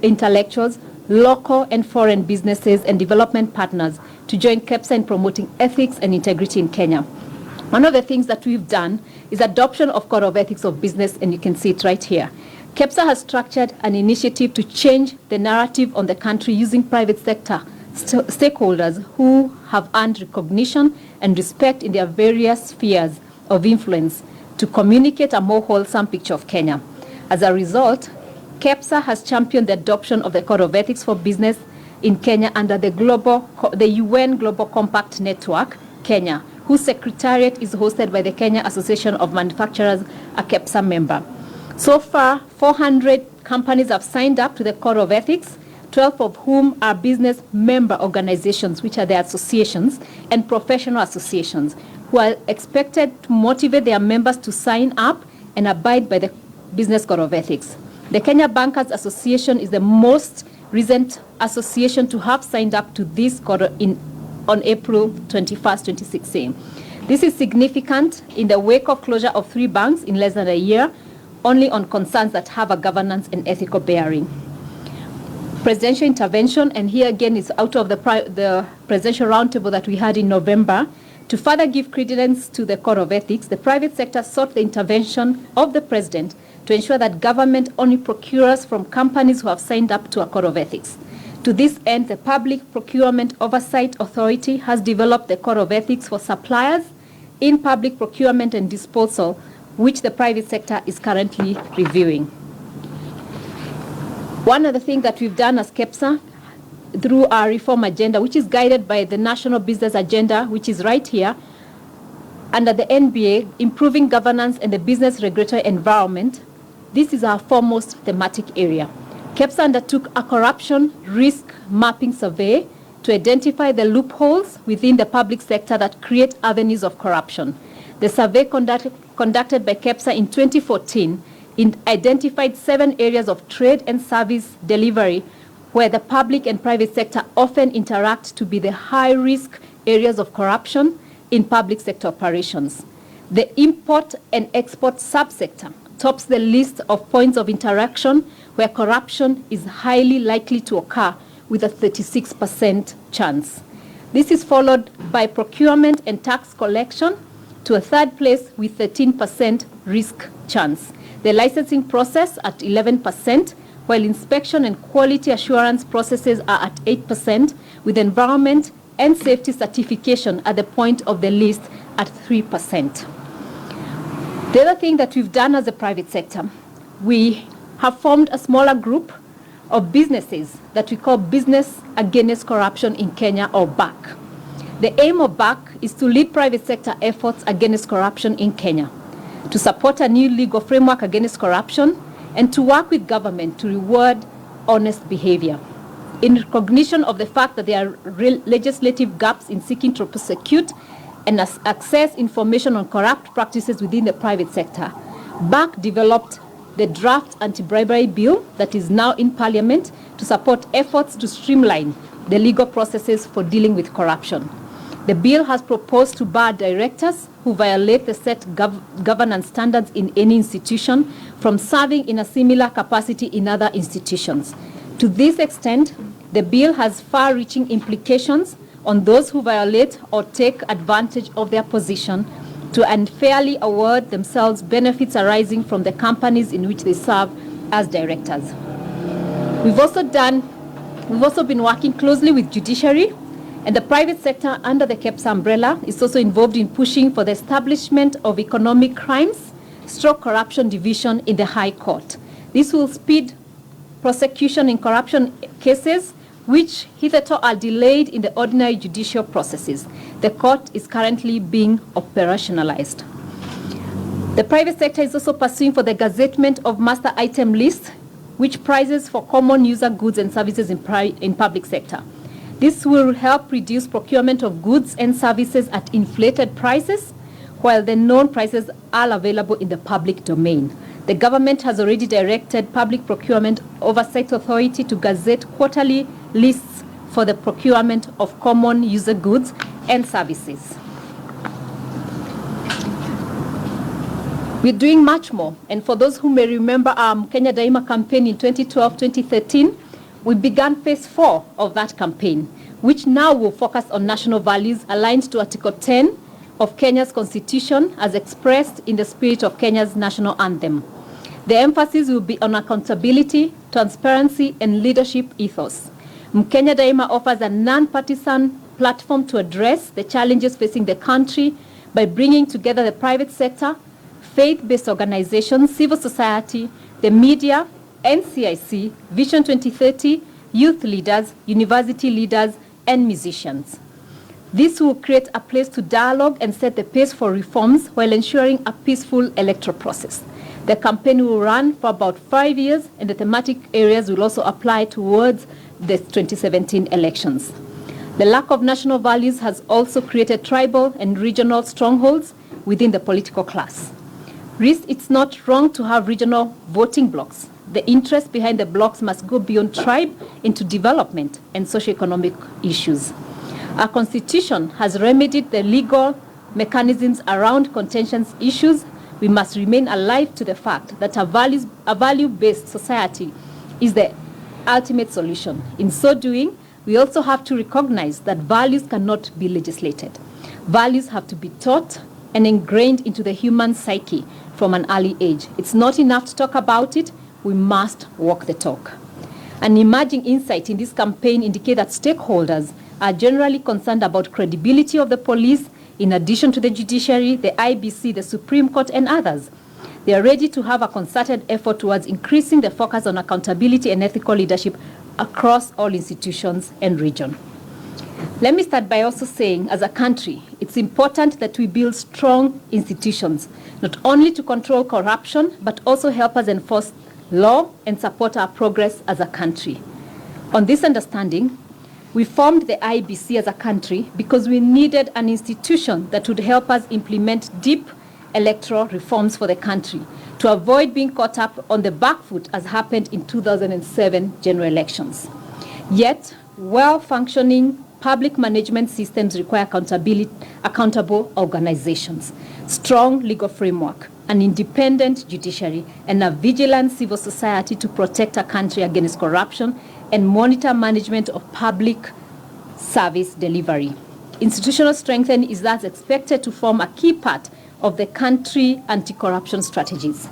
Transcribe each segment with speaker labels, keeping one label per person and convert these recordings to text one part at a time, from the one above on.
Speaker 1: intellectuals, local and foreign businesses, and development partners to join KEPSA in promoting ethics and integrity in Kenya. One of the things that we've done is adoption of Code of Ethics of Business, and you can see it right here. KEPSA has structured an initiative to change the narrative on the country using private sector stakeholders who have earned recognition and respect in their various spheres of influence to communicate a more wholesome picture of Kenya. As a result, KEPSA has championed the adoption of the Code of Ethics for Business in Kenya under the UN Global Compact Network, Kenya, whose secretariat is hosted by the Kenya Association of Manufacturers, a KEPSA member. So far, 400 companies have signed up to the Code of Ethics, 12 of whom are business member organizations, which are the associations, and professional associations, who are expected to motivate their members to sign up and abide by the Business Code of Ethics. The Kenya Bankers Association is the most recent association to have signed up to this code on April 21st, 2016. This is significant in the wake of closure of 3 banks in less than a year, only on concerns that have a governance and ethical bearing. Presidential intervention, and here again is out of the presidential roundtable that we had in November. To further give credence to the Code of Ethics, the private sector sought the intervention of the President to ensure that government only procures from companies who have signed up to a Code of Ethics. To this end, the Public Procurement Oversight Authority has developed the Code of Ethics for suppliers in public procurement and disposal, which the private sector is currently reviewing. One of the things that we've done as KEPSA through our reform agenda, which is guided by the National Business Agenda, which is right here, under the NBA, Improving Governance and the Business Regulatory Environment, this is our foremost thematic area. KEPSA undertook a corruption risk mapping survey to identify the loopholes within the public sector that create avenues of corruption. The survey conducted by KEPSA in 2014 identified 7 areas of trade and service delivery where the public and private sector often interact to be the high-risk areas of corruption in public sector operations. The import and export subsector tops the list of points of interaction where corruption is highly likely to occur with a 36% chance. This is followed by procurement and tax collection to a 3rd place with 13% risk chance. The licensing process at 11%, while inspection and quality assurance processes are at 8%, with environment and safety certification at the point of the list at 3%. The other thing that we've done as a private sector, we have formed a smaller group of businesses that we call Business Against Corruption in Kenya, or BAC. The aim of BAC is to lead private sector efforts against corruption in Kenya, to support a new legal framework against corruption, and to work with government to reward honest behavior. In recognition of the fact that there are legislative gaps in seeking to prosecute and access information on corrupt practices within the private sector, BAC developed the draft anti-bribery bill that is now in Parliament to support efforts to streamline the legal processes for dealing with corruption. The bill has proposed to bar directors who violate the set governance standards in any institution from serving in a similar capacity in other institutions. To this extent, the bill has far-reaching implications on those who violate or take advantage of their position to unfairly award themselves benefits arising from the companies in which they serve as directors. We've also been working closely with judiciary, and the private sector under the KEPSA umbrella is also involved in pushing for the establishment of economic crimes / corruption division in the High Court. This will speed prosecution in corruption cases which hitherto are delayed in the ordinary judicial processes. The court is currently being operationalized. The private sector is also pursuing for the gazettement of master item lists, which prices for common user goods and services in public sector. This will help reduce procurement of goods and services at inflated prices, while the known prices are available in the public domain. The government has already directed Public Procurement Oversight Authority to gazette quarterly lists for the procurement of common user goods and services. We're doing much more, and for those who may remember our Kenya Daima campaign in 2012-2013, We began phase 4 of that campaign, which now will focus on national values aligned to Article 10 of Kenya's Constitution as expressed in the spirit of Kenya's national anthem. The emphasis will be on accountability, transparency, and leadership ethos. Mkenya Daima offers a non-partisan platform to address the challenges facing the country by bringing together the private sector, faith-based organizations, civil society, the media, NCIC, Vision 2030, youth leaders, university leaders, and musicians. This will create a place to dialogue and set the pace for reforms while ensuring a peaceful electoral process. The campaign will run for about 5 years, and the thematic areas will also apply towards the 2017 elections. The lack of national values has also created tribal and regional strongholds within the political class. It's not wrong to have regional voting blocks. The interest behind the blocks must go beyond tribe into development and socioeconomic issues. Our constitution has remedied the legal mechanisms around contentious issues. We must remain alive to the fact that a value-based society is the ultimate solution. In so doing, we also have to recognize that values cannot be legislated. Values have to be taught and ingrained into the human psyche from an early age. It's not enough to talk about it, we must walk the talk. An emerging insight in this campaign indicates that stakeholders are generally concerned about credibility of the police, in addition to the judiciary, the IEBC, the Supreme Court, and others. They are ready to have a concerted effort towards increasing the focus on accountability and ethical leadership across all institutions and region. Let me start by also saying, as a country, it's important that we build strong institutions, not only to control corruption, but also help us enforce law and support our progress as a country. On this understanding, we formed the IEBC as a country because we needed an institution that would help us implement deep electoral reforms for the country to avoid being caught up on the back foot as happened in 2007 general elections. Yet, well-functioning public management systems require accountable organizations, strong legal framework, an independent judiciary, and a vigilant civil society to protect our country against corruption and monitor management of public service delivery. Institutional strengthening is thus expected to form a key part of the country anti-corruption strategies.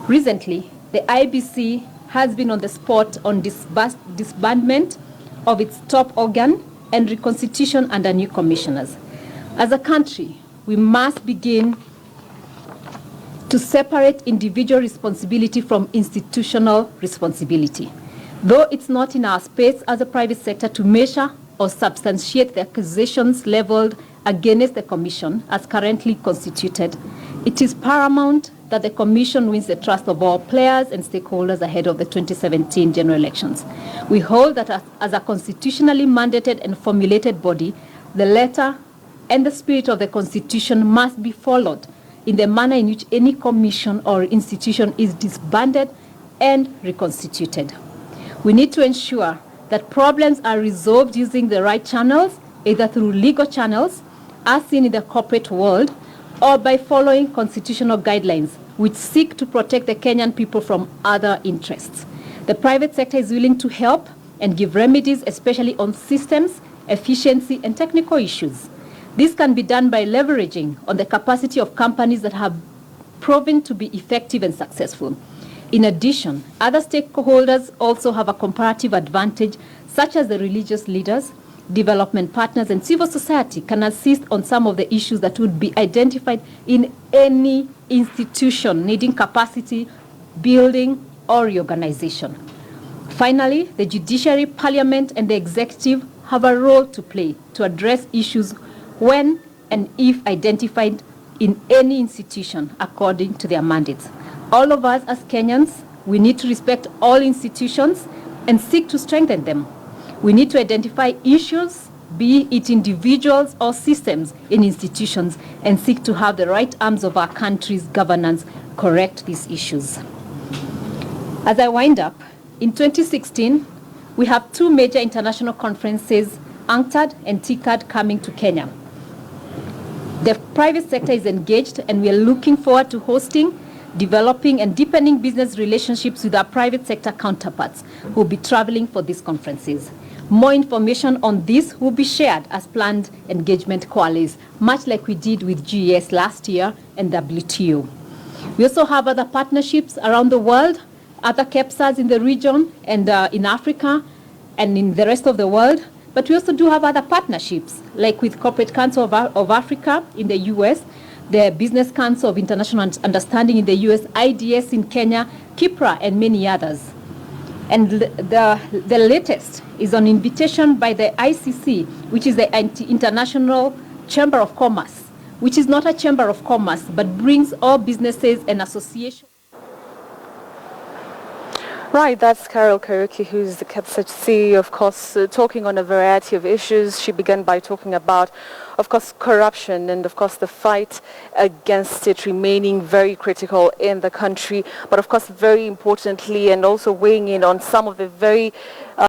Speaker 1: Recently, the IEBC has been on the spot on disbandment of its top organ and reconstitution under new commissioners. As a country, we must begin to separate individual responsibility from institutional responsibility. Though it's not in our space as a private sector to measure or substantiate the accusations leveled against the Commission as currently constituted, it is paramount that the Commission wins the trust of all players and stakeholders ahead of the 2017 general elections. We hold that as a constitutionally mandated and formulated body, the letter and the spirit of the Constitution must be followed in the manner in which any commission or institution is disbanded and reconstituted. We need to ensure that problems are resolved using the right channels, either through legal channels, as seen in the corporate world, or by following constitutional guidelines which seek to protect the Kenyan people from other interests. The private sector is willing to help and give remedies, especially on systems, efficiency, and technical issues. This can be done by leveraging on the capacity of companies that have proven to be effective and successful. In addition, other stakeholders also have a comparative advantage, such as the religious leaders, development partners, and civil society can assist on some of the issues that would be identified in any institution needing capacity building or reorganization. Finally, the judiciary, parliament, and the executive have a role to play to address issues when and if identified in any institution according to their mandates. All of us as Kenyans, we need to respect all institutions and seek to strengthen them. We need to identify issues, be it individuals or systems in institutions, and seek to have the right arms of our country's governance correct these issues. As I wind up, in 2016, we have two major international conferences, UNCTAD and TICAD, coming to Kenya. The private sector is engaged, and we are looking forward to hosting developing and deepening business relationships with our private sector counterparts who will be traveling for these conferences. More information on this will be shared as planned engagement qualies, much like we did with GES last year and WTO. We also have other partnerships around the world, other KEPSAs in the region and in Africa and in the rest of the world. But we also do have other partnerships, like with Corporate Council of Africa in the US, the Business Council of International Understanding in the US, IDS in Kenya, KIPRA, and many others. And the latest is on invitation by the ICC, which is the International Chamber of Commerce, which is not a chamber of commerce, but brings all businesses and associations.
Speaker 2: Right, that's Carol Kariuki, who's the KEPSA CEO, of course, talking on a variety of issues. She began by talking about, of course, corruption and, of course, the fight against it remaining very critical in the country. But, of course, very importantly, and also weighing in on some of the very